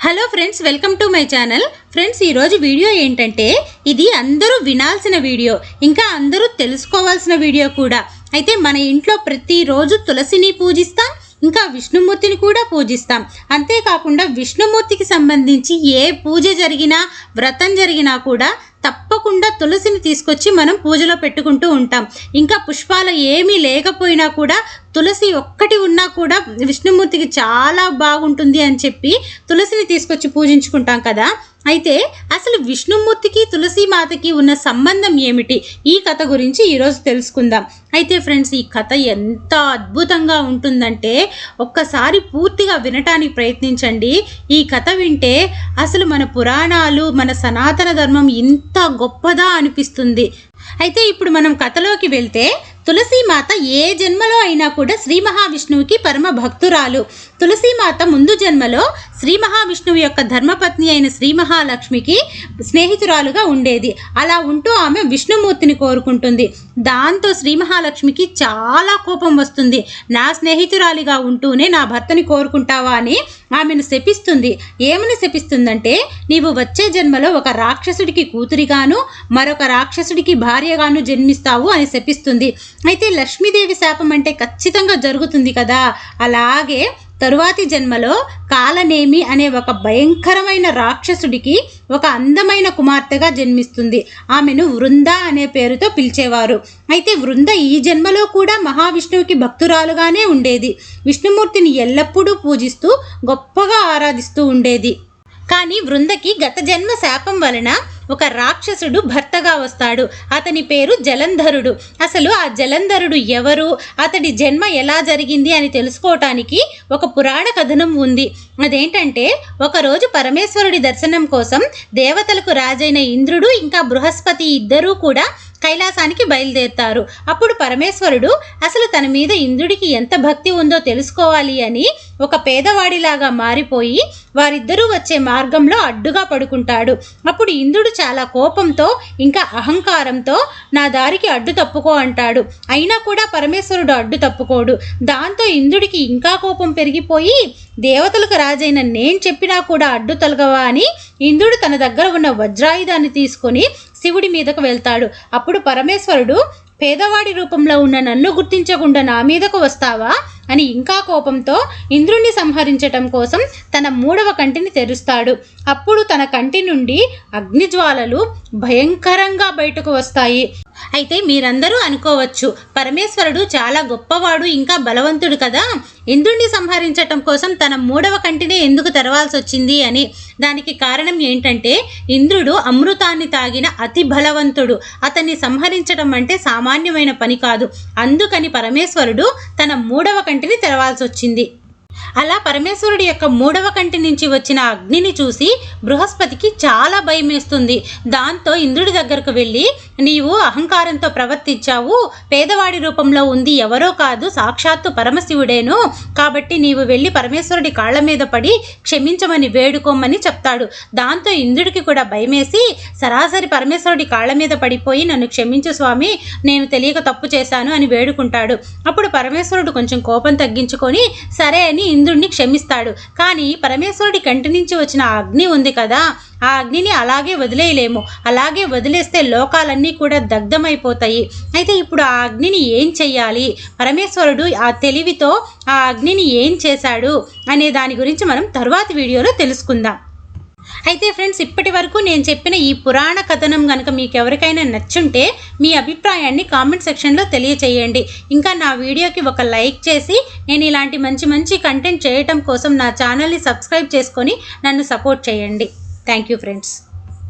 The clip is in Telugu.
Hello friends, welcome to my channel. Friends, ఈరోజు వీడియో ఏంటంటే ఇది అందరూ వినాల్సిన వీడియో, ఇంకా అందరూ తెలుసుకోవాల్సిన వీడియో కూడా. అయితే మన ఇంట్లో ప్రతిరోజు తులసిని పూజిస్తాం, ఇంకా విష్ణుమూర్తిని కూడా పూజిస్తాం. అంతేకాకుండా విష్ణుమూర్తికి సంబంధించి ఏ పూజ జరిగినా, వ్రతం జరిగినా కూడా తప్పకుండా తులసిని తీసుకొచ్చి మనం పూజలో పెట్టుకుంటూ ఉంటాం. ఇంకా పుష్పాలు ఏమీ లేకపోయినా కూడా తులసి ఒక్కటి ఉన్నా కూడా విష్ణుమూర్తికి చాలా బాగుంటుంది అని చెప్పి తులసిని తీసుకొచ్చి పూజించుకుంటాం కదా. అయితే అసలు విష్ణుమూర్తికి తులసి మాతకి ఉన్న సంబంధం ఏమిటి, ఈ కథ గురించి ఈరోజు తెలుసుకుందాం. అయితే ఫ్రెండ్స్, ఈ కథ ఎంత అద్భుతంగా ఉంటుందంటే ఒక్కసారి పూర్తిగా వినటానికి ప్రయత్నించండి. ఈ కథ వింటే అసలు మన పురాణాలు, మన సనాతన ధర్మం ఇంత గొప్పదా అనిపిస్తుంది. అయితే ఇప్పుడు మనం కథలోకి వెళ్తే, తులసీమాత ఏ జన్మలో అయినా కూడా శ్రీ మహావిష్ణువుకి పరమ భక్తురాలు. తులసీమాత ముందు జన్మలో శ్రీ మహావిష్ణువు యొక్క ధర్మపత్ని అయిన శ్రీ మహాలక్ష్మికి స్నేహితురాలుగా ఉండేది. అలా ఉంటూ ఆమె విష్ణుమూర్తిని కోరుకుంటుంది. దాంతో శ్రీ మహాలక్ష్మికి చాలా కోపం వస్తుంది. నా స్నేహితురాలిగా ఉంటూనే నా భర్తని కోరుకుంటావా అని ఆమెను శపిస్తుంది. ఏమని శపిస్తుందంటే, నీవు వచ్చే జన్మలో ఒక రాక్షసుడికి కూతురిగాను, మరొక రాక్షసుడికి భార్యగాను జన్మిస్తావు అని శపిస్తుంది. అయితే లక్ష్మీదేవి శాపం అంటే ఖచ్చితంగా జరుగుతుంది కదా. అలాగే తరువాతి జన్మలో కాలనేమి అనే ఒక భయంకరమైన రాక్షసుడికి ఒక అందమైన కుమార్తెగా జన్మిస్తుంది. ఆమెను వృంద అనే పేరుతో పిలిచేవారు. అయితే వృంద ఈ జన్మలో కూడా మహావిష్ణువుకి భక్తురాలుగానే ఉండేది. విష్ణుమూర్తిని ఎల్లప్పుడూ పూజిస్తూ గొప్పగా ఆరాధిస్తూ ఉండేది. కానీ వృందకి గత జన్మ శాపం వలన ఒక రాక్షసుడు భర్తగా వస్తాడు. అతని పేరు జలంధరుడు. అసలు ఆ జలంధరుడు ఎవరు, అతడి జన్మ ఎలా జరిగింది అని తెలుసుకోవటానికి ఒక పురాణ కథనం ఉంది. అదేంటంటే, ఒకరోజు పరమేశ్వరుడి దర్శనం కోసం దేవతలకు రాజైన ఇంద్రుడు ఇంకా బృహస్పతి ఇద్దరూ కూడా కైలాసానికి బయలుదేరుతారు. అప్పుడు పరమేశ్వరుడు అసలు తన మీద ఇంద్రుడికి ఎంత భక్తి ఉందో తెలుసుకోవాలి అని ఒక పేదవాడిలాగా మారిపోయి వారిద్దరూ వచ్చే మార్గంలో అడ్డుగా పడుకుంటాడు. అప్పుడు ఇంద్రుడు చాలా కోపంతో ఇంకా అహంకారంతో నా దారికి అడ్డు తప్పుకో అంటాడు. అయినా కూడా పరమేశ్వరుడు అడ్డు తప్పుకోడు. దాంతో ఇంద్రుడికి ఇంకా కోపం పెరిగిపోయి, దేవతలకు రాజైన నేను చెప్పినా కూడా అడ్డు తొలగవా అని ఇంద్రుడు తన దగ్గర ఉన్న వజ్రాయుధాన్ని తీసుకొని శివుడి మీదకు వెళ్తాడు. అప్పుడు పరమేశ్వరుడు, పేదవాడి రూపంలో ఉన్న నన్ను గుర్తించకుండా నా మీదకు వస్తావా అని ఇంకా కోపంతో ఇంద్రుణ్ణి సంహరించటం కోసం తన మూడవ కంటిని తెరుస్తాడు. అప్పుడు తన కంటి నుండి అగ్నిజ్వాలలు భయంకరంగా బయటకు వస్తాయి. అయితే మీరందరూ అనుకోవచ్చు, పరమేశ్వరుడు చాలా గొప్పవాడు ఇంకా బలవంతుడు కదా, ఇంద్రుణ్ణి సంహరించటం కోసం తన మూడవ కంటినే ఎందుకు తెరవాల్సి వచ్చింది అని. దానికి కారణం ఏంటంటే, ఇంద్రుడు అమృతాన్ని తాగిన అతి బలవంతుడు. అతన్ని సంహరించడం అంటే సామాన్యమైన పని కాదు. అందుకని పరమేశ్వరుడు తన మూడవ కంటిని తెరవాల్సి వచ్చింది. అలా పరమేశ్వరుడి యొక్క మూడవ కంటి నుంచి వచ్చిన అగ్నిని చూసి బృహస్పతికి చాలా భయం వేస్తుంది. దాంతో ఇంద్రుడి దగ్గరకు వెళ్ళి, నీవు అహంకారంతో ప్రవర్తించావు, పేదవాడి రూపంలో ఉంది ఎవరో కాదు, సాక్షాత్తు పరమశివుడేను, కాబట్టి నీవు వెళ్ళి పరమేశ్వరుడి కాళ్ల మీద పడి క్షమించమని వేడుకోమని చెప్తాడు. దాంతో ఇంద్రుడికి కూడా భయమేసి సరాసరి పరమేశ్వరుడి కాళ్ల మీద పడిపోయి, నన్ను క్షమించు స్వామి, నేను తెలియక తప్పు చేశాను అని వేడుకుంటాడు. అప్పుడు పరమేశ్వరుడు కొంచెం కోపం తగ్గించుకొని సరే అని ఇంద్రుడిని క్షమిస్తాడు. కానీ పరమేశ్వరుడి కంటి నుంచి వచ్చిన అగ్ని ఉంది కదా, ఆ అగ్నిని అలాగే వదిలేయలేము. అలాగే వదిలేస్తే లోకాలన్నీ కూడా దగ్ధమైపోతాయి. అయితే ఇప్పుడు ఆ అగ్నిని ఏం చెయ్యాలి, పరమేశ్వరుడు ఆ తెలివితో ఆ అగ్నిని ఏం చేశాడు అనే దాని గురించి మనం తరువాతి వీడియోలో తెలుసుకుందాం. అయితే ఫ్రెండ్స్, ఇప్పటి వరకు నేను చెప్పిన ఈ పురాణ కథనం కనుక మీకు ఎవరికైనా నచ్చుంటే మీ అభిప్రాయాన్ని కామెంట్ సెక్షన్లో తెలియచేయండి. ఇంకా నా వీడియోకి ఒక లైక్ చేసి, నేను ఇలాంటి మంచి మంచి కంటెంట్ చేయటం కోసం నా ఛానల్ని సబ్స్క్రైబ్ చేసుకొని నన్ను సపోర్ట్ చేయండి. Thank you friends.